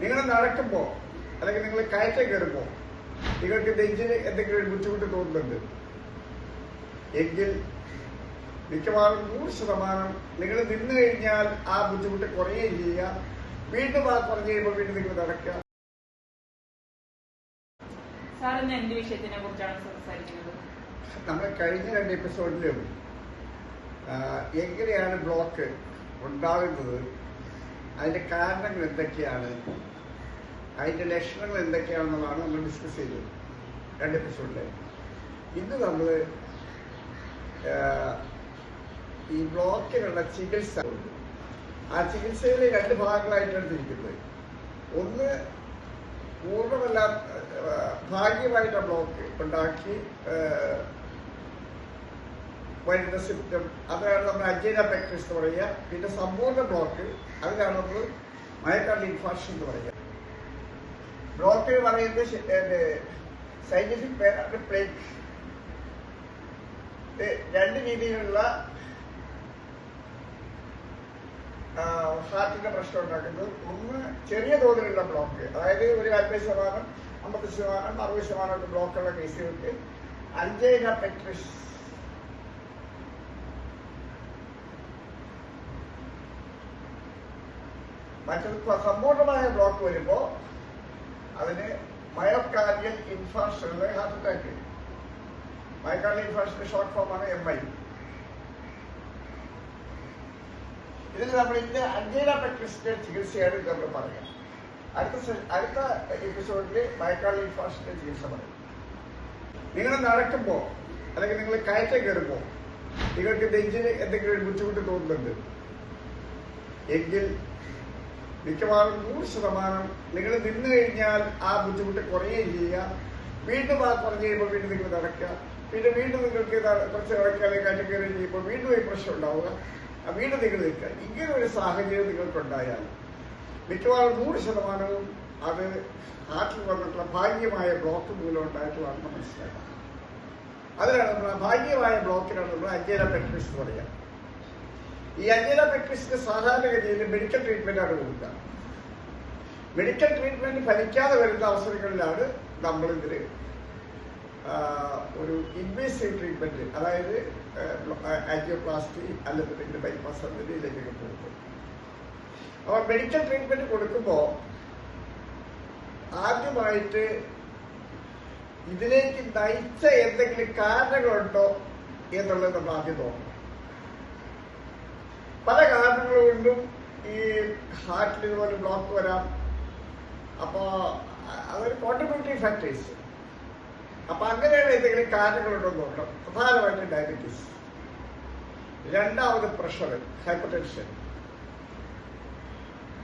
നിങ്ങൾ നടക്കുമ്പോൾ അല്ലെങ്കിൽ നിങ്ങൾ കയറ്റം കയറുമ്പോൾ നിങ്ങൾക്ക് നെഞ്ചിന് എന്തെങ്കിലും ഒരു ബുദ്ധിമുട്ട് തോന്നുന്നുണ്ട് എങ്കിൽ മിക്കവാറും 100% നിങ്ങൾ നിന്ന് കഴിഞ്ഞാൽ ആ ബുദ്ധിമുട്ട് കുറയുകയും ചെയ്യുക. വീണ്ടും ആ പറഞ്ഞു കഴിയുമ്പോൾ വീണ്ടും നിങ്ങൾ നടക്കുക. നമ്മൾ കഴിഞ്ഞ 2 എപ്പിസോഡിലും എങ്ങനെയാണ് ബ്ലോക്ക് ഉണ്ടാകുന്നത്, അതിന്റെ കാരണങ്ങൾ എന്തൊക്കെയാണ്, അതിന്റെ ലക്ഷണങ്ങൾ എന്തൊക്കെയാണെന്നുള്ളതാണ് നമ്മൾ ഡിസ്കസ് ചെയ്തത് 2 എപ്പിസോഡില്. ഇന്ന് നമ്മൾ ഈ ബ്ലോക്കിനുള്ള ചികിത്സ, ആ ചികിത്സയിൽ 2 ഭാഗങ്ങളായിട്ടാണ് തിരിക്കുന്നത്. ഒന്ന് പൂർണ്ണമല്ല ഭാഗ്യമായിട്ട് ബ്ലോക്ക് ഉണ്ടാക്കി വരുന്ന സിംറ്റം, അതാണ് നമ്മൾ അഞ്ചൈന പെക്ടറിസ് എന്ന് പറയുക. പിന്നെ സമ്പൂർണ്ണ ബ്ലോക്ക്, അതിനാണ് നമ്മൾ മയോകാർഡിയൽ ഇൻഫാർക്ഷൻ എന്ന് പറയുക. ബ്ലോക്ക് എന്ന് പറയുന്നത് സയന്റിഫിക് പേരാണ് പ്ലേക്ക്. 2 രീതിയിലുള്ള ഹാർട്ടിന്റെ പ്രശ്നം ഉണ്ടാക്കുന്നത്. ഒന്ന് ചെറിയ തോതിലുള്ള ബ്ലോക്ക്, അതായത് ഒരു 40%, 50%, 60% ബ്ലോക്കുള്ള കേസുകൾക്ക് അഞ്ചൈന പെക്ടറിസ്. മറ്റൊരു സമ്പൂർണമായ ബ്ലോക്ക് വരുമ്പോൾ അതിന് myocardial infarction, heart attack. Myocardial ഇൻഫാർക്ഷന്റെ ഷോർട്ട് ഫോമാണ് MI. ഇതിൽ നമ്മൾ ഇന്ന് അഞ്ചൈന പെക്ടറിസിന്റെ ചികിത്സയാണ് നമ്മൾ പറയുക. അടുത്ത എപ്പിസോഡിൽ മയോകാർഡിയൽ ഇൻഫാർക്ഷന്റെ ചികിത്സ പറയും. നിങ്ങൾ നടക്കുമ്പോൾ അല്ലെങ്കിൽ നിങ്ങൾ കയറ്റം കയറുമ്പോൾ നിങ്ങൾക്ക് നെഞ്ചിന് എന്തെങ്കിലും ഒരു ബുദ്ധിമുട്ട് തോന്നുന്നുണ്ട് എങ്കിൽ മിക്കവാറും 100% നിങ്ങൾ നിന്ന് കഴിഞ്ഞാൽ ആ ബുദ്ധിമുട്ട് കുറയുകയും ചെയ്യുക. വീണ്ടും ആ പറഞ്ഞു കഴിയുമ്പോൾ വീണ്ടും നിങ്ങൾ നടക്കുക. പിന്നെ വീണ്ടും നിങ്ങൾക്ക് കുറച്ച് നടക്കുക അല്ലെങ്കിൽ കയറ്റം കയറി ചെയ്യുമ്പോൾ വീണ്ടും ഈ പ്രശ്നം ഉണ്ടാവുക. വീണ്ടും നിങ്ങൾ നിൽക്കുക. ഇങ്ങനെ ഒരു സാഹചര്യം നിങ്ങൾക്കുണ്ടായാൽ മിക്കവാറും 100% അത് ഹാർട്ടിൽ വന്നിട്ടുള്ള ഭാഗ്യമായ ബ്ലോക്ക് മൂലം ഉണ്ടായിട്ടുള്ളതാണെന്ന് മനസ്സിലാക്കാം. അതിനാണ് നമ്മൾ ഭാഗ്യമായ ബ്ലോക്കിനാണ് നമ്മൾ അഞ്ചൈന പെക്ടറിസ് എന്ന് പറയുക. ഈ അഞ്ചൈന പെക്ടറിസിന്റെ സാധാരണഗതിയിൽ മെഡിക്കൽ ട്രീറ്റ്മെന്റ് ആണ് കൊടുക്കുക. മെഡിക്കൽ ട്രീറ്റ്മെന്റ് ഫലിക്കാതെ വരുന്ന അവസരങ്ങളിലാണ് നമ്മളിതിന് ഒരു ഇൻവേസീവ് ട്രീറ്റ്മെന്റ്, അതായത് ആൻജിയോപ്ലാസ്റ്റി അല്ലെങ്കിൽ ബൈപ്പാസ് സർജറിയിലേക്കൊക്കെ പോകുന്നത്. അപ്പോൾ മെഡിക്കൽ ട്രീറ്റ്മെന്റ് കൊടുക്കുമ്പോൾ ആദ്യമായിട്ട് ഇതിലേക്ക് നയിച്ച എന്തെങ്കിലും കാരണങ്ങളുണ്ടോ എന്നുള്ളത് നമ്മൾ ആദ്യം നോക്കണം. പല കാരണങ്ങൾ കൊണ്ടും ഈ ഹാർട്ടിൽ ഇതുപോലെ ബ്ലോക്ക് വരാം. അപ്പോ അതൊരു കോൺട്രിബ്യൂട്ടറി ഫാക്ടേഴ്സ്. അപ്പൊ അങ്ങനെയുള്ള എന്തെങ്കിലും കാരണങ്ങളുണ്ടോ എന്ന് നോക്കണം. പ്രധാനമായിട്ട് ഡയബറ്റീസ്, രണ്ടാമത് പ്രഷർ, ഹൈപ്പർ ടെൻഷൻ,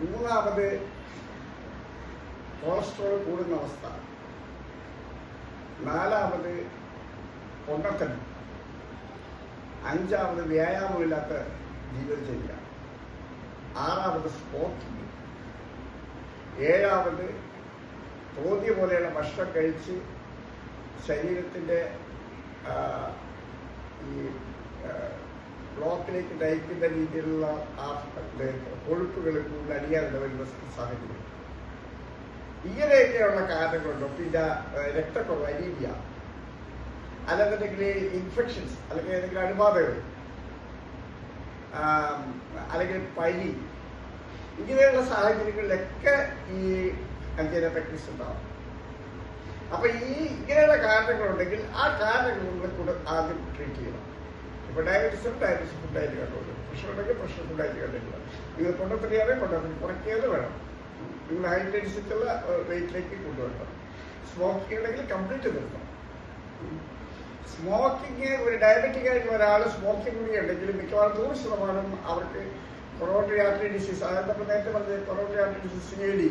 മൂന്നാമത് കൊളസ്ട്രോൾ കൂടുന്ന അവസ്ഥ, നാലാമത് പൊണ്ണത്തനം, അഞ്ചാമത് വ്യായാമമില്ലാത്ത ജീവിതചര്യ, ആറാമത് സ്മോക്കിംഗ്, ഏഴാമത് തോന്നിയ പോലെയുള്ള ഭക്ഷണം കഴിച്ച് ശരീരത്തിന്റെ ഈ ബ്ലോക്കിലേക്ക് നയിക്കുന്ന രീതിയിലുള്ള ആ കൊഴുപ്പുകൾ കൂടുതൽ അടിയാതെ വരുന്ന സാഹചര്യം. ഇങ്ങനെയൊക്കെയുള്ള കാരണങ്ങളുണ്ടോ. പിന്നെ രക്തക്കുറവ്, അനീമിയ, അല്ലെന്നുണ്ടെങ്കിൽ ഇൻഫെക്ഷൻസ്, അല്ലെങ്കിൽ ഏതെങ്കിലും അണുബാധകൾ, അല്ലെങ്കിൽ പനി, ഇങ്ങനെയുള്ള സാഹചര്യങ്ങളിലൊക്കെ ഈ അഞ്ചൈന പെക്ടറിസ് ഉണ്ടാവും. അപ്പൊ ഇങ്ങനെയുള്ള കാരണങ്ങളുണ്ടെങ്കിൽ ആ കാരണങ്ങൾ കൂടെ ആദ്യം ട്രീറ്റ് ചെയ്യണം. ഇപ്പൊ ഡയബറ്റീസ് ഫുഡായിട്ട് കണ്ടോളൂ, പ്രഷർ ഉണ്ടെങ്കിൽ പ്രഷർ ഫുഡായിട്ട് കണ്ടിട്ടില്ല. നിങ്ങൾ കൊണ്ടുത്തരിയാതെ കൊണ്ടുവരണം, കുറയ്ക്കാതെ വേണം. നിങ്ങൾ ഹൈ ഡെൻസിറ്റുള്ള വെയിറ്റിലേക്ക് കൊണ്ടുവരണം. സ്മോക്കിംഗ് ഉണ്ടെങ്കിൽ കംപ്ലീറ്റ് നിർത്തണം. സ്മോക്കിംഗ്, ഒരു ഡയബറ്റിക് ആയിട്ടുള്ള ഒരാൾ സ്മോക്കിംഗ് കൂടി ഉണ്ടെങ്കിൽ മിക്കവാറും 100% അവർക്ക് കൊറോണറി ആർട്ടറി ഡിസീസ്, അതായത് നമ്മൾ നേരത്തെ പറഞ്ഞത് കൊറോണറി ആർട്ടറി ഡിസീസ്, CAD,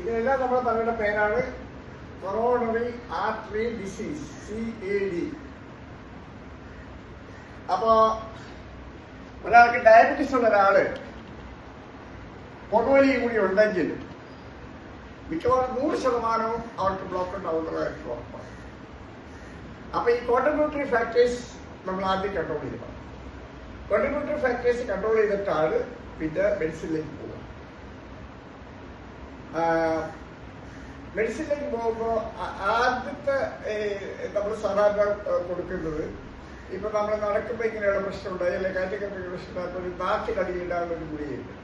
ഇതിനെല്ലാം നമ്മുടെ തലയുടെ പേരാണ് കൊറോണറി ആർട്ടറി ഡിസീസ്, CAD. അപ്പോ ഒരാൾക്ക് ഡയബറ്റീസ് ഉള്ള ഒരാള് പൊതുവലിയും കൂടി ഉണ്ടെങ്കിൽ മിക്കവാറും 100% അവർക്ക് ബ്ലോക്ക് ഉണ്ടാവുന്നതായിട്ട് ഉറപ്പാണ്. അപ്പൊ ഈ കോൺട്രിബ്യൂട്ടറി ഫാക്ടേഴ്സ് നമ്മൾ ആദ്യം കൺട്രോൾ ചെയ്യണം. കോൺട്രിബ്യൂട്ടറി ഫാക്ടേഴ്സ് കൺട്രോൾ ചെയ്തിട്ടാണ് പിന്നെ മെഡിസിനിലേക്ക് പോകുക. മെഡിസിനിലേക്ക് പോകുമ്പോൾ ആദ്യത്തെ നമ്മൾ സാധാരണ കൊടുക്കുന്നത് ഇപ്പൊ നമ്മൾ നടക്കുമ്പോൾ ഇങ്ങനെയുള്ള പ്രശ്നം ഉണ്ടായി അല്ലെങ്കിൽ കാറ്റൊക്കെ പ്രശ്നം ഉണ്ടാകുമ്പോൾ ഒരു നാക്കിനടിയിലുണ്ടാകുന്ന ഒരു ഗുളികയുണ്ട്,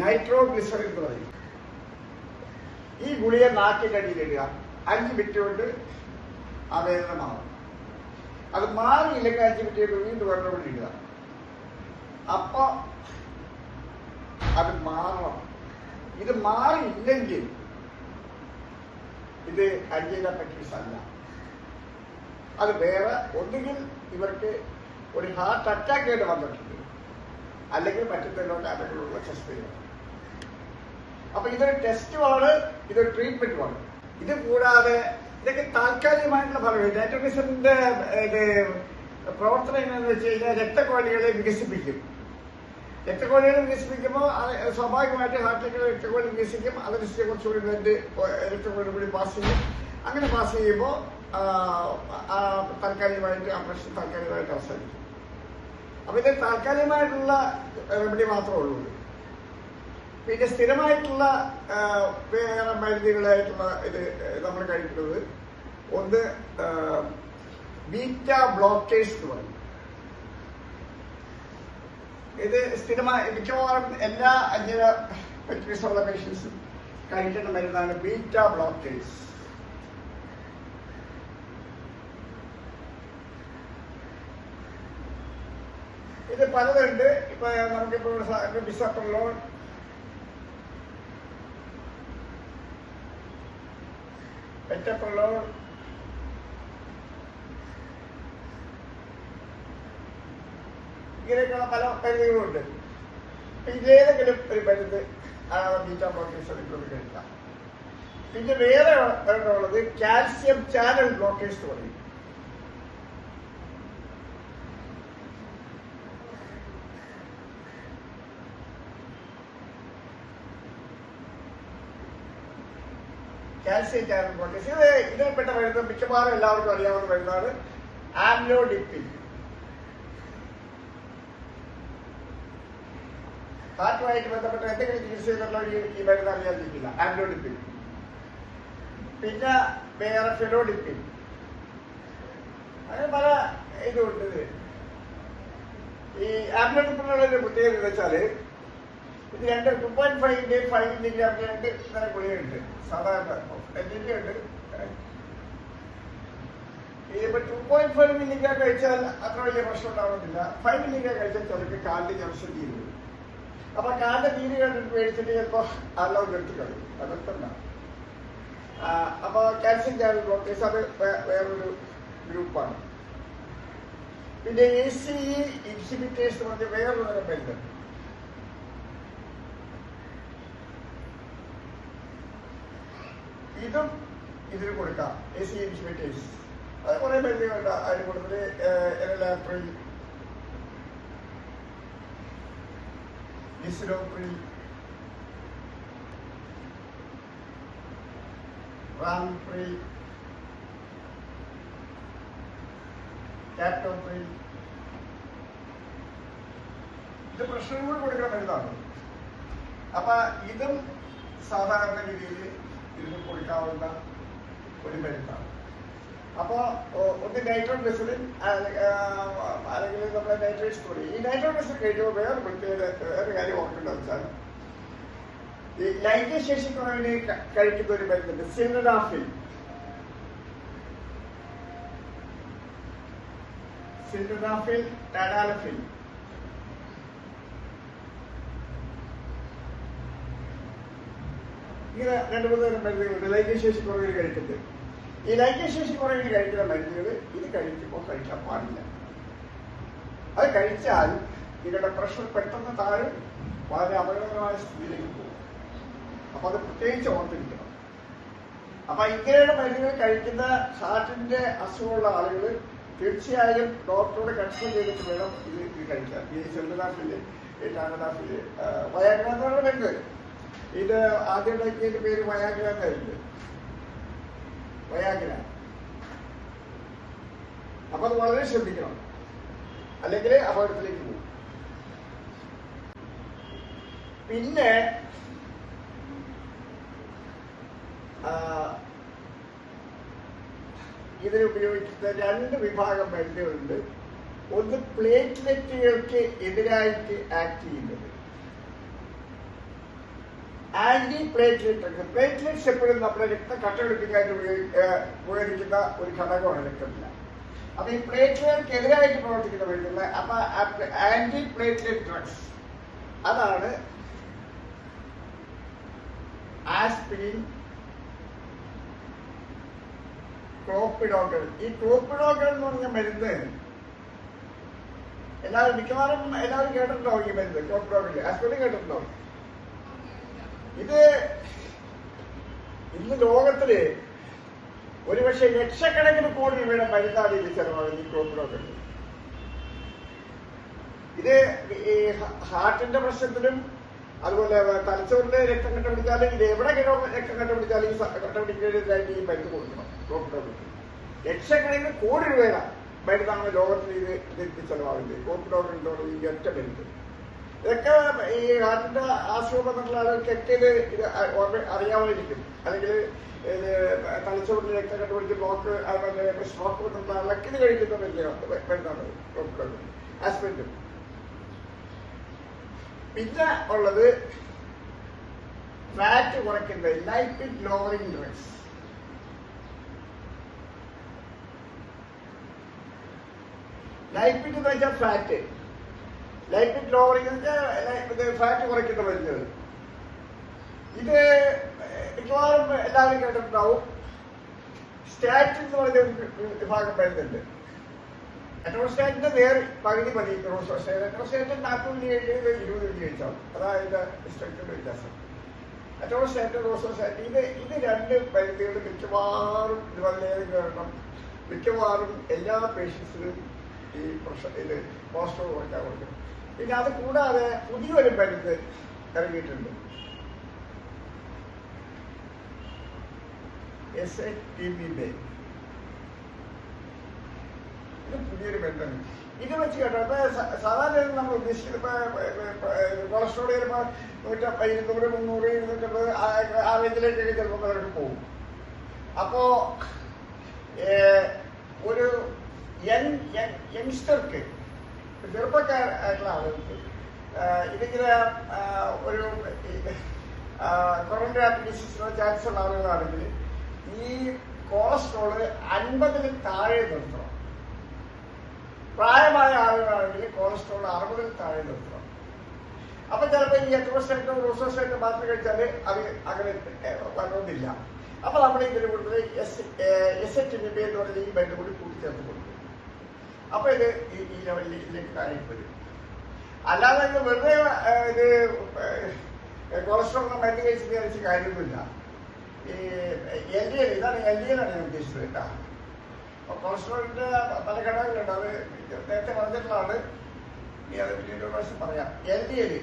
നൈട്രോഗ്ലിസറിൻ എന്ന് പറയും. ഈ ഗുളിക നാക്കിനടിയിലിടുക, 5 മിനിറ്റ് കൊണ്ട് ആ വേദന മാറും. അത് മാറിയില്ലെങ്കിൽ 5 മിനിറ്റ് കൊണ്ട് വീണ്ടും വെള്ളം കൊണ്ട് ഇടുക. അപ്പൊ അത് മാറണം. ഇത് മാറിയില്ലെങ്കിൽ ഇത് അഞ്ജീന പെക്ടിസ് അല്ല, അത് വേറെ ഒന്നുകിൽ ഇവർക്ക് ഒരു ഹാർട്ട് അറ്റാക്ക് ആയിട്ട് വന്നിട്ടുണ്ട്, അല്ലെങ്കിൽ മറ്റെന്തെങ്കിലും കാരണങ്ങളുള്ള ചെസ്റ്റ് പെയിൻ. അപ്പൊ ഇതൊരു ടെസ്റ്റുമാണ്, ഇതൊരു ട്രീറ്റ്മെന്റുമാണ്. ഇത് കൂടാതെ ഇതൊക്കെ താൽക്കാലികമായിട്ടുള്ള ഫലങ്ങൾ. നൈട്രോഗ്ലിസറിന്റെ പ്രവർത്തനം എന്നു വെച്ച് കഴിഞ്ഞാൽ രക്തക്കോളികളെ വികസിപ്പിക്കും. രക്തക്കോളികളെ വികസിപ്പിക്കുമ്പോൾ സ്വാഭാവികമായിട്ട് ഹാർട്ടിലേക്ക് രക്തക്കോളി വികസിക്കും. അതനുസരിച്ച് കുറച്ചുകൂടി ബ്ലഡ് രക്തക്കോളി കൂടി പാസ് ചെയ്യും. അങ്ങനെ പാസ് ചെയ്യുമ്പോൾ താൽക്കാലികമായിട്ട് ആ പ്രശ്നം താൽക്കാലികമായിട്ട് അവസാനിക്കും. അപ്പൊ ഇത് താൽക്കാലികമായിട്ടുള്ള റെമഡി മാത്രമേ ഉള്ളൂ. പിന്നെ സ്ഥിരമായിട്ടുള്ള വേറെ മരുന്നുകളായിട്ടുള്ള ഇത് നമ്മൾ കഴിക്കുന്നത് ഒന്ന് ബീറ്റ ബ്ലോക്കേഴ്സ് എന്ന് പറയും. ഇത് സ്ഥിരമായി മിക്കവാറും എല്ലാ അഞ്ജന പെക്ടിസ് ഉള്ള പേഷ്യൻസും കഴിക്കേണ്ട മരുന്നാണ് ബീറ്റ ബ്ലോക്കേഴ്സ്. ഇത് പലതുണ്ട്. ഇപ്പൊ നമുക്കിപ്പോൾ ബിസപ്രലോൾ, എറ്റപ്രലോൾ, ഇങ്ങനെയൊക്കെയുള്ള പല മരുന്നുകളുണ്ട്. ഇതേതെങ്കിലും ഒരു മരുന്ന് ബീറ്റ ബ്ലോക്കേഴ്സ് എടുക്കുന്നത് കഴിക്കാം. പിന്നെ വേറെ ഉള്ളത് കാൽസ്യം ചാനൽ ബ്ലോക്കേഴ്സ് എന്ന് പറയും. കാൽസ്യം ചാനൽ ബ്ലോക്കേഴ്സ് ഇതിൽപ്പെട്ട മരുന്ന് മിക്കവാറും എല്ലാവർക്കും അറിയാവുന്ന മരുന്നാണ് ആംലോഡിപ്പിൻ. ഹാർട്ടുമായിട്ട് ബന്ധപ്പെട്ട എന്തെങ്കിലും ചികിത്സ ചെയ്തിട്ടുള്ള ഈ മരുന്ന് അറിയാതിരിക്കില്ല, ആംലോഡിപ്പിൻ. പിന്നെ വേറെ ഫെനോഡിപ്പിൻ, അങ്ങനെ പല ഇതുണ്ട്. ഈ ആംലോഡിപ്പിനുള്ള ഒരു പ്രത്യേകത എന്ന് വെച്ചാല് ഇത് 2.5 5 മില്ലിഗ്രാമിന്റെ 2 തരം ഗുളികയുണ്ട്. സാധാരണ ഉണ്ട്. ഇപ്പൊ 2.5 മില്ലിഗ്രാം കഴിച്ചാൽ അത്ര വലിയ പ്രശ്നം ഉണ്ടാവുന്നില്ല. 5 മില്ലിഗ്രാം കഴിച്ചാൽ ചിലർക്ക് കാലിന്റെ ജംഗ്ഷൻ തീരും. അപ്പൊ കാലിന്റെ തീര് കണ്ടിട്ട് മേടിച്ചിട്ട് ചിലപ്പോ അല്ലാതെ എടുത്ത് കളയും. അതൊക്കെ. അപ്പൊ കാൽസ്യം ചാനൽ ബ്ലോക്കേഴ്സ് അത് വേറൊരു ഗ്രൂപ്പാണ്. പിന്നെ ACE ഇൻഹിബിറ്റേഴ്സ് എന്ന് പറഞ്ഞ വേറൊരു തരം മരുന്ന്. ഇതും ഇതിന് കൊടുക്കാം. ACE ഇൻഹിബിറ്റേഴ്സ് അത് കുറെ മരുന്നുകളുണ്ട്. അതിന് കൊടുത്തിട്ട് എനലാപ്രിൽ, ലിസിലോപ്രിൽ, റാംപ്രിൽ, കാപ്റ്റോപ്രിൽ. ഇത് പ്രശ്നങ്ങൾ കൊടുക്കുന്ന മരുന്നാണ്. അപ്പൊ ഇതും സാധാരണ രീതിയിൽ ഇതിന് കൊടുക്കാവുന്ന ഒരു മരുന്നാണ്. അപ്പൊ ഒന്ന് നൈട്രോഗ്ലിസറിൻ അല്ലെങ്കിൽ നമ്മുടെ നൈട്രേറ്റ് സ്റ്റോറി. ഈ നൈട്രോഗ്ലിസറിൻ കഴിക്കുമ്പോൾ വേറെ കാര്യം ഓർക്കേണ്ടത് വെച്ചാൽ ഈ ലൈംഗിക ശേഷി കുറവിന് കഴിക്കുന്ന ഒരു മരുന്നുണ്ട്, സിൽഡനാഫിൽ. സിൽഡനാഫിൽ, ടാഡാലഫിൽ. ഇങ്ങനെ 2-3 തരം മരുന്നുകളുണ്ട് ലൈംഗിക ശേഷി കുറവിന് കഴിക്കുന്നത്. ഈ ലൈംഗിക ശേഷി കുറവിന് കഴിക്കുന്ന മരുന്നുകൾ ഇത് കഴിക്കുമ്പോൾ കഴിക്കാൻ പാടില്ല. അത് കഴിച്ചാൽ നിങ്ങളുടെ പ്രഷർ പെട്ടെന്ന് താഴും, വളരെ അപകടകരമായ സ്ഥിതിയിലേക്ക് പോകും. അപ്പൊ അത് പ്രത്യേകിച്ച് ഓർത്തിരിക്കണം. അപ്പൊ ഇങ്ങനെയുള്ള മരുന്നുകൾ കഴിക്കുന്ന ഹാർട്ടിന്റെ അസുഖമുള്ള ആളുകൾ തീർച്ചയായും ഡോക്ടറോട് കൺസൾട്ട് ചെയ്തിട്ട് വേണം ഇത് കഴിക്കാൻ. ഈ സെൽഡനാഫില്, ഈ ടാഡാലഫില്, വയാഗ്ര എന്നുള്ള മരുന്ന്. ഇത് ആദ്യം ഉണ്ടാക്കിയതിന്റെ പേര് വയാഗ്ര എന്നായിരുന്നു, വയാഗ്ര. അപ്പൊ അത് വളരെ ശ്രദ്ധിക്കണം, അല്ലെങ്കിൽ അപകടത്തിലേക്ക് പോകും. പിന്നെ ഇതിനുപയോഗിക്കുന്ന 2 വിഭാഗം മരുന്നുകളുണ്ട്. ഒന്ന് പ്ലേറ്റ്ലെറ്റുകൾക്ക് എതിരായിട്ട് ആക്ട് ചെയ്യുന്നത്, ആന്റി പ്ലേറ്റ്ലെറ്റ്. പ്ലേറ്റ്ലെറ്റ്സ് എപ്പോഴും നമ്മുടെ രക്തം കട്ടപിടിപ്പിക്കാനായിട്ട് ഉപയോഗിക്കുന്ന ഒരു ഘടകമാണ് രക്തത്തില്. അപ്പൊ ഈ പ്ലേറ്റ്ലെറ്റുകൾക്ക് എതിരായിട്ട് പ്രവർത്തിക്കുന്ന മരുന്നുകൾ, അപ്പൊ ആന്റി പ്ലേറ്റ്ലെറ്റ് ഡ്രഗ്സ്, അതാണ് ആസ്പിരിൻ, ക്ലോപ്പിഡോഗ്രൽ. ഈ ക്ലോപ്പിഡോഗ്രൽ എന്ന് പറഞ്ഞ മരുന്ന് മിക്കവാറും എല്ലാവരും കേട്ടിട്ടുണ്ടാവും. ഈ മരുന്ന് ക്ലോപ്പിഡോഗ്രൽ, ആസ്പിരിൻ കേട്ടിട്ടുണ്ടാവും. ഇത് ഇന്ന് ലോകത്തില് ഒരുപക്ഷെ ലക്ഷക്കണക്കിന് കോടി രൂപയുടെ മരുന്നാണ് ഇത് ചെലവാകുന്നത്, ഈ ക്ലോപ്പിഡോഗ്രൽ. ഇത് ഈ ഹാർട്ടിന്റെ പ്രശ്നത്തിനും അതുപോലെ തലച്ചോറിന്റെ രക്തം കണ്ടുപിടിച്ചാലും ഇത് എവിടെ രക്തം കണ്ടുപിടിച്ചാലും ഈ കണ്ടുപിടിക്കുന്നതിനായിട്ട് ഈ മരുന്ന് കൊടുക്കണം. ക്ലോപ്പിഡോഗ്രൽ ലക്ഷക്കണക്കിന് കോടി രൂപയുടെ മരുന്നാണ് ലോകത്തിൽ ഇത് ചെലവാകുന്നത്. ക്ലോപ്പിഡോഗ്രൽ ഈ ഒറ്റ മരുന്ന്. ഇതൊക്കെ ഈ ഹാർട്ടിന്റെ അസുഖമുള്ള ആളുകൾക്കൊക്കെ ഇത് അറിയാമായിരിക്കും. അല്ലെങ്കിൽ തലച്ചോറിന്റെ രക്തം കണ്ടുപിടിച്ച് സ്ട്രോക്ക് വന്നുള്ള ആളൊക്കെ ഇത് കഴിക്കുന്ന മരുന്നാണ് ക്ലോപ്പിഡോഗ്രൽ, ആസ്പിരിൻ. പിന്നെ ഉള്ളത് ഫാറ്റ് കുറയ്ക്കുന്നത് ലൈപ്പിഡ് ലോവറിംഗ് ഡ്രഗ്സ്. ലൈപ്പിഡ് എന്ന് വെച്ചാൽ ഫാറ്റ്, ലൈപ്പിഡ് ലോവറിംഗ് ഫാറ്റ് കുറയ്ക്കുന്ന മരുന്നുകൾ. ഇത് മിക്കവാറും എല്ലാവരും കേട്ടിട്ടുണ്ടാവും. സ്റ്റാറ്റിൻ എന്ന് പറഞ്ഞ ഒരു വിഭാഗം മരുന്നുണ്ട്. അറ്റോസ്റ്റാറ്റിന്റെ പകുതി മതി റോസോസ്റ്റാറ്റിൻ. അറ്റോസ്റ്റാറ്റിൻ 40 20 കഴിച്ചാൽ അതായത് സ്ട്രക്ചറിന്റെ വ്യത്യാസം. അറ്റോസ്റ്റാറ്റിൻ, റോസോസ്റ്റാറ്റിൻ, ഇത് 2 മരുന്നുകൾ മിക്കവാറും കാരണം മിക്കവാറും എല്ലാ പേഷ്യൻസിനും ഈ ഇത് കൊളസ്ട്രോൾ കുറയ്ക്കാൻ കൊടുക്കും. പിന്നെ അത് കൂടാതെ പുതിയൊരു മരുന്ന് ഇറങ്ങിയിട്ടുണ്ട്, എസറ്റിനിബേ. ഇത് പുതിയൊരു മരുന്നാണ്. ഇത് വെച്ച് കേട്ടോ, ഇപ്പൊ സാധാരണ നമ്മൾ ഉദ്ദേശിക്കുന്നത് കൊളസ്ട്രോൾ ചിലപ്പോ 150, 200, 300, 250 ആ റേഞ്ചിലേക്കൊക്കെ ചിലപ്പോൾ അവർക്ക് പോകും. അപ്പോ ഒരു യങ്സ്റ്റർക്ക്, ചെറുപ്പക്കാരായിട്ടുള്ള ആളുകൾക്ക് ഇതിങ്ങനെ ഒരു കൊറോണറി ആർട്ടറി ഡിസീസിനുള്ള ചാൻസ് ഉള്ള ആളുകളാണെങ്കിൽ ഈ കൊളസ്ട്രോള് 50-ൽ താഴെ നിർത്തണം. പ്രായമായ ആളുകളാണെങ്കിൽ കൊളസ്ട്രോൾ 60-ൽ താഴെ നിർത്തണം. അപ്പൊ ചിലപ്പോൾ ഈ അറ്റോസ്റ്റാറ്റിനോ റോസോസ്റ്റാറ്റിനോ മാത്രം കഴിച്ചാല് അത് അങ്ങനെ വരണമെന്നില്ല. അപ്പൊ നമ്മൾ ഇതിന് കൂടുതൽ എസറ്റിനിബേ എന്ന് പറഞ്ഞ ഈ മരുന്ന് കൂടി കൂട്ടിച്ചേർത്ത് കൊടുക്കും. അപ്പൊ ഇത് ഈ ലെവലിലേക്ക് താഴെ വരും. അല്ലാതെ ഇത് വെറുതെ ഇത് കൊളസ്ട്രോളിന് മരുന്ന് കഴിച്ച് കാര്യമൊന്നുമില്ല. ഈ LDL, ഇതാണ് LDL ആണ് ഞാൻ ഉദ്ദേശിച്ചത് കേട്ടാ. കൊളസ്ട്രോളിന്റെ പല ഘടകങ്ങളുണ്ട്, അത് നേരത്തെ പറഞ്ഞിട്ടുള്ളതാണ്. ഇനി അത് പിന്നീട് ഒരു പ്രാവശ്യം പറയാം. LDL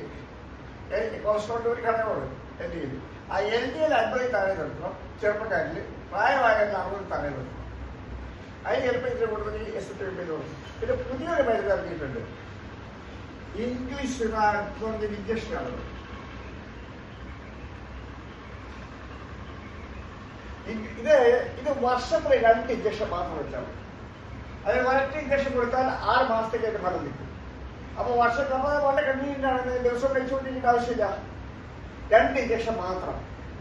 കൊളസ്ട്രോളിന്റെ ഒരു ഘടകമാണ് LDL. ആ LDL 50-ൽ താഴെ നിർത്തണം ചെറുപ്പക്കാരിൽ, പ്രായമായാൽ 60-ൽ താഴെ നിർത്തണം. അതിന് ചിലപ്പോൾ ഇതിന് കൂടുതൽ എസറ്റിനിബേ തോന്നും. പിന്നെ പുതിയൊരു മരുന്ന് ഇറങ്ങിയിട്ടുണ്ട്, ഇംഗ്ലീഷ് ഇഞ്ചക്ഷനാണ്. ഇത് വർഷത്തിൽ 2 ഇഞ്ചക്ഷൻ മാത്രം വെച്ചാൽ മതി. അതായത് ഒരൊറ്റ ഇഞ്ചക്ഷൻ കൊടുത്താൽ 6 മാസത്തേക്ക് അതിന്റെ ഫലം നിൽക്കും. അപ്പൊ വർഷത്തിൽ നമ്മൾ വളരെ കൺവീനിയന്റ് ആണ്, ദിവസം കഴിച്ചുകൊണ്ടിരിക്കേണ്ട ആവശ്യമില്ല. 2 ഇഞ്ചക്ഷൻ മാത്രം,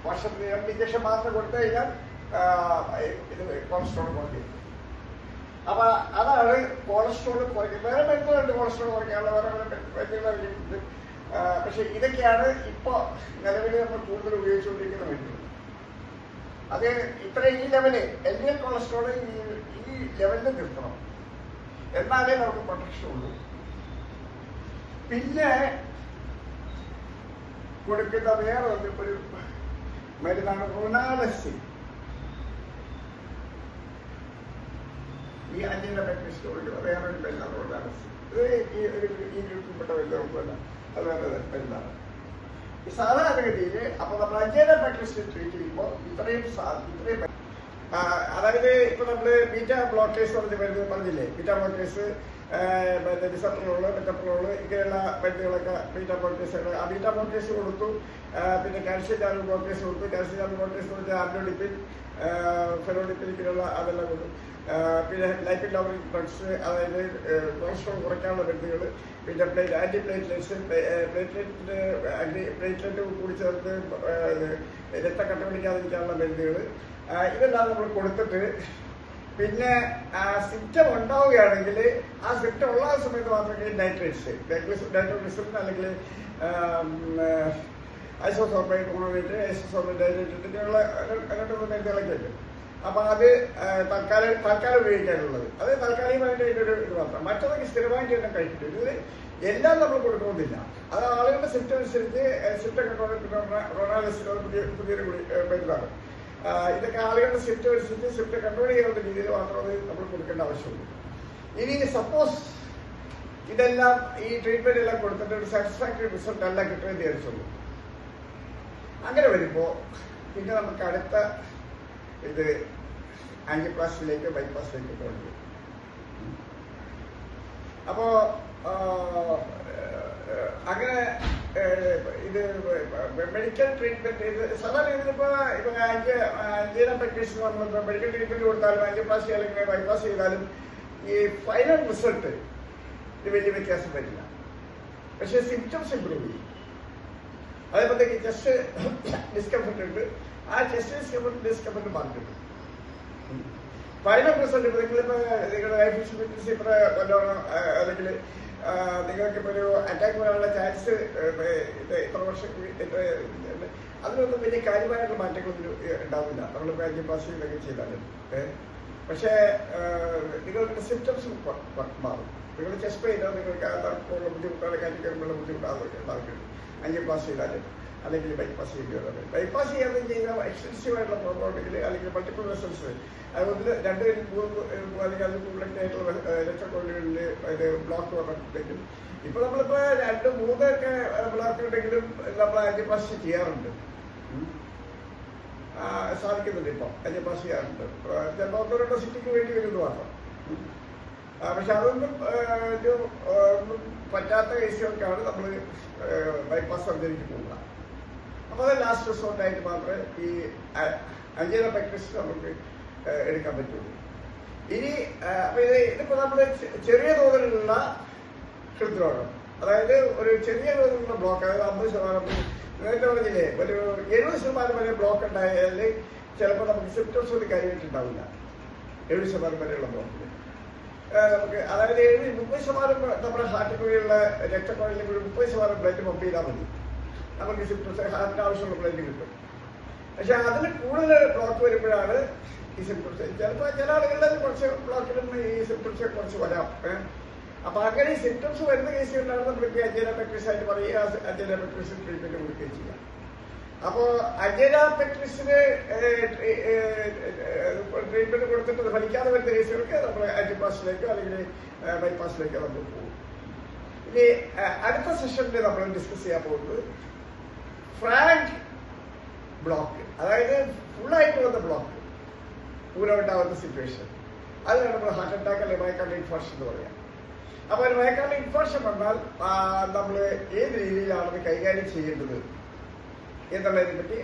വർഷത്തിൽ 2 ഇഞ്ചക്ഷൻ മാത്രം കൊടുത്തു കഴിഞ്ഞാൽ ഇത് കൊളസ്ട്രോൾ കുറയ്ക്കും. അപ്പൊ അതാണ് കൊളസ്ട്രോൾ കുറയ്ക്കുന്നത്. വേറെ മരുന്നുകളുണ്ട് കൊളസ്ട്രോൾ കുറയ്ക്കാനുള്ള, വേറെ മരുന്നുകൾ ഇറങ്ങിയിട്ടുണ്ട്. പക്ഷെ ഇതൊക്കെയാണ് ഇപ്പൊ നിലവിൽ നമ്മൾ കൂടുതൽ ഉപയോഗിച്ചുകൊണ്ടിരിക്കുന്ന മരുന്നുകൾ. അത് ഈ ലെവല് LDL കൊളസ്ട്രോൾ ഈ ലെവലിൽ നിർത്തണം, എന്നാലേ നമുക്ക് പ്രൊട്ടക്ഷൻ ഉള്ളൂ. പിന്നെ കൊടുക്കുന്ന വേറെ ഒരു മരുന്നാണ് റൊണാലസിൻ. ഈ അഞ്ചിന്റെ മെക്കനിസ്റ്റ് കൊടുക്കുന്ന വേറൊരു മരുന്നാണ് റൊണാലസിൻ. ഇത് ഈ ഗ്രൂപ്പിൽപ്പെട്ട മരുന്നല്ല, അത് വേറെ മരുന്നാണ്. ഈ സാധാരണഗതിയിൽ അപ്പൊ നമ്മൾ അഞ്ചേനെ മെക്കനിസ്റ്റ് ട്രീറ്റ് ചെയ്യുമ്പോൾ ഇത്രയും അതായത് ഇപ്പൊ നമ്മള് ബീറ്റ ബ്ലോക്കേഴ്സ് പറഞ്ഞില്ലേ, ബീറ്റ ബ്ലോക്കേഴ്സ് ബിസപ്രോള് മെറ്റപ്രോള് ഇങ്ങനെയുള്ള മരുന്നുകളൊക്കെ ബീറ്റാ ബ്ലോക്കേഴ്സുകൾ ആ ബീറ്റാ ബ്ലോക്കേഴ്സ് കൊടുത്തു. പിന്നെ കാൽഷ്യം ചാനൽ ബ്ലോക്കേഴ്സ് കൊടുത്തു. കാൽഷ്യം ചാനൽ ബ്ലോക്കേഴ്സ് കൊടുത്ത് ആംബ്ലോഡിപ്പിൻ ഫെനോഡിപ്പിൻ ഇങ്ങനെയുള്ള അതെല്ലാം കൊടുത്തു. പിന്നെ ലൈപ്പിഡ് ലവറിംഗ് ഡ്രഗ്സ്, അതായത് കൊളസ്ട്രോൾ കുറയ്ക്കാനുള്ള മരുന്നുകൾ, പിന്നെ ആന്റി പ്ലേറ്റ്ലെറ്റ്സ്, പ്ലേറ്റ്ലെറ്റ് കൂടി ചേർത്ത് രക്തം കട്ടപിടിക്കാതിരിക്കാനുള്ള മരുന്നുകൾ, ഇതെല്ലാം നമ്മൾ കൊടുത്തിട്ട് പിന്നെ സിംറ്റം ഉണ്ടാവുകയാണെങ്കിൽ ആ സിംറ്റം ഉള്ള സമയത്ത് മാത്രമേ നൈട്രോഗ്ലിസറിൻ അല്ലെങ്കിൽ ഐസോസോർബൈൻ മോണോനേറ്റ്, ഐസോസോർബൈൻ ഡൈനേറ്റ് ഇങ്ങനെയുള്ള അങ്ങനത്തെ മരുന്നുകളൊക്കെ ഉണ്ട്. അപ്പൊ അത് തൽക്കാലം ഉപയോഗിക്കാനുള്ളത്, അത് താൽക്കാലികമായിട്ട് അതിൻ്റെ ഒരു ഇത് മാത്രം. മറ്റതൊക്കെ സ്ഥിരമായിട്ട് തന്നെ കഴിക്കും. ഇതിൽ എല്ലാം നമ്മൾ കൊടുക്കണമെന്നില്ല. അത് ആളുകളുടെ സിംറ്റം അനുസരിച്ച് സിംറ്റം കൺട്രോൾ റൊണാലിസിനോ പുതിയൊരു മരുന്നാണ്. ഇതൊക്കെ ആളുകളുടെ സിംറ്റം അനുസരിച്ച് സിംറ്റം കൺട്രോൾ ചെയ്യാനുള്ള രീതിയിൽ മാത്രമേ നമ്മൾ കൊടുക്കേണ്ട ആവശ്യമുള്ളൂ. ഇനി സപ്പോസ് ഇതെല്ലാം ഈ ട്രീറ്റ്മെന്റ് എല്ലാം കൊടുത്തിട്ട് ഒരു സാറ്റിസ്ഫാക്ടറി റിസൾട്ട് അല്ല കിട്ടുമെന്ന് വിചാരിച്ചുള്ളൂ. അങ്ങനെ വരുമ്പോൾ പിന്നെ നമുക്ക് അടുത്ത ഇത് ആൻജിയോപ്ലാസ്റ്റിയിലേക്ക് ബൈപ്പാസിലേക്ക് പോകേണ്ടി വരും. അപ്പോ അങ്ങനെ ഇത് മെഡിക്കൽ ട്രീറ്റ്മെന്റ് സാധാരണ ഇതിലിപ്പോ ആൻജിയോ ടെക്നീഷ്യൻ നമ്മൾ മെഡിക്കൽ ട്രീറ്റ്മെന്റ് കൊടുത്താലും ആൻജിയോപ്ലാസ്റ്റി അല്ലെങ്കിൽ ബൈപ്പാസ് ചെയ്താലും ഈ ഫൈനൽ റിസൾട്ട് ഇത് വലിയ വ്യത്യാസം വരില്ല. പക്ഷെ സിംറ്റംസ് ഇമ്പ്രൂവ് ചെയ്യും. അതേപോലത്തേക്ക് ചെസ്റ്റ് ഡിസ്കംഫർട്ട് ഉണ്ട്. ആ ചെസ്റ്റ് ഡിസ്കംഫർട്ട് മാറിക്കിട്ടും. ഫൈനൽ റിസൾട്ട് ഇപ്പൊ നിങ്ങളുടെ ലൈഫ് എക്സ്പെക്ടൻസി ഇത്ര കൊല്ലണം, അല്ലെങ്കിൽ നിങ്ങൾക്കിപ്പോ ഒരു അറ്റാക്ക് വരാനുള്ള ചാൻസ് ഇത്ര വർഷം അതിനൊന്നും വലിയ കാര്യമായിട്ടുള്ള മാറ്റങ്ങളൊന്നും ഉണ്ടാവില്ല നമ്മളിപ്പോ ആൻജിയോപ്ലാസ്റ്റി ഇതൊക്കെ ചെയ്താലും. പക്ഷേ നിങ്ങളുടെ സിംറ്റംസ് മാറും. നിങ്ങൾ ചെസ്റ്റ് പെയിനോ നിങ്ങൾക്ക് നടക്കുള്ള ബുദ്ധിമുട്ടാണ്, കാറ്റ് കയറുമ്പോഴുള്ള ബുദ്ധിമുട്ടാകും ആൻജിയോപ്ലാസ്റ്റി ചെയ്താലും അല്ലെങ്കിൽ ബൈപ്പാസ് ചെയ്യേണ്ടത്. ബൈപ്പാസ് ചെയ്യാതെ ചെയ്യുന്ന എക്സ്റ്റൻസീവ് ആയിട്ടുള്ള പ്രോബ്ലം ഉണ്ടെങ്കിൽ അല്ലെങ്കിൽ മൾട്ടിപ്പിൾ വെസൽസ് അതുപോലെ 2-3 അല്ലെങ്കിൽ അതിൽ കൂടുതലൊക്കെ ആയിട്ടുള്ള രക്തക്കൊള്ളികളിൽ അത് ബ്ലോക്ക് വന്നിട്ടുണ്ടെങ്കിൽ ഇപ്പൊ നമ്മളിപ്പോ 2-3 ഒക്കെ ബ്ലോക്ക് ഉണ്ടെങ്കിലും നമ്മൾ ആൻജിയോപ്ലാസ്റ്റി ചെയ്യാറുണ്ട്, സാധിക്കുന്നുണ്ട്. ഇപ്പൊ ആൻജിയോപ്ലാസ്റ്റി ചെയ്യാറുണ്ട്. ചിലപ്പോൾ 1-2 സിറ്റിക്ക് വേണ്ടി വരുന്നത് മാത്രം. പക്ഷെ അതൊന്നും ഒന്നും പറ്റാത്ത കേസുകൾക്കാണ് നമ്മൾ ബൈപ്പാസ് സർജറിക്ക് പോകുക. അപ്പൊ അത് ലാസ്റ്റ് റിസോർട്ടായിട്ട് മാത്രമേ ഈ ആൻജിയോപെക്ടറിസ് നമുക്ക് എടുക്കാൻ പറ്റുള്ളൂ. ഇനി ഇതിപ്പോ നമ്മള് ചെറിയ തോതിലുള്ള ഹൃദ്രോഗം, അതായത് ഒരു ചെറിയ തോതിലുള്ള ബ്ലോക്ക്, അതായത് 50%, നേരത്തെ പറഞ്ഞില്ലേ ഒരു 70% വരെ ബ്ലോക്ക് ഉണ്ടായാൽ ചിലപ്പോൾ നമുക്ക് സിംറ്റംസ് ഒന്നും കാര്യമായിട്ടുണ്ടാവില്ല. 70% വരെയുള്ള ബ്ലോക്കിൽ നമുക്ക്, അതായത് 30% നമ്മുടെ ഹാർട്ടിൽ കൂടിയുള്ള രക്തക്കുഴലിൽ കൂടി 30% ബ്ലഡ് പമ്പ് ചെയ്താൽ മതി. നമുക്ക് സിംറ്റംസ് ഹാർട്ടിന് ആവശ്യമുള്ള ബ്ലഡ് കിട്ടും. പക്ഷെ അതിൽ കൂടുതൽ ബ്ലോക്ക് വരുമ്പോഴാണ് ഈ സിംറ്റംസ്. ചിലപ്പോൾ ചില ആളുകളിൽ കുറച്ച് ബ്ലോക്കിലും ഈ സിംറ്റംസ് കുറച്ച് വരാം. അപ്പൊ അങ്ങനെ ഈ സിംറ്റംസ് വരുന്ന കേസുകളിലാണ് നമ്മൾക്ക് ആൻജിയോപെക്ടറിസ് ആയിട്ട് പറയുക, ആൻജിയോപെക്ടറിസ് ട്രീറ്റ്മെന്റ് കൊടുക്കുകയും ചെയ്യാം. അപ്പോ ആൻജിയോപെക്ടറിസിന് ട്രീറ്റ്മെന്റ് കൊടുത്തിട്ട് ഫലിക്കാതെ വരുന്ന കേസുകൾക്ക് നമ്മൾ ആൻജിയോപ്ലാസ്റ്റിയിലേക്കോ അല്ലെങ്കിൽ ബൈപ്പാസിലേക്കോ നമ്മൾ പോകും. ഇനി അടുത്ത സെഷനിൽ നമ്മൾ ഡിസ്കസ് ചെയ്യാൻ പോകുന്നത് ഫ്രാങ്ക് ബ്ലോക്ക്, അതായത് ഫുള്ളായിട്ട് വന്ന ബ്ലോക്ക് മൂലമുണ്ടാവുന്ന സിറ്റുവേഷൻ, അതിനാണ് നമ്മൾ ഹാർട്ട് അറ്റാക്ക് അല്ലെങ്കിൽ മയോകാർഡിയൽ ഇൻഫാർക്ഷൻ എന്ന് പറയാം. അപ്പൊ ഒരു മയോകാർഡിയൽ ഇൻഫാർക്ഷൻ വന്നാൽ നമ്മൾ ഏത് രീതിയിലാണ് കൈകാര്യം ചെയ്യേണ്ടത് എന്നുള്ളതിനെ പറ്റി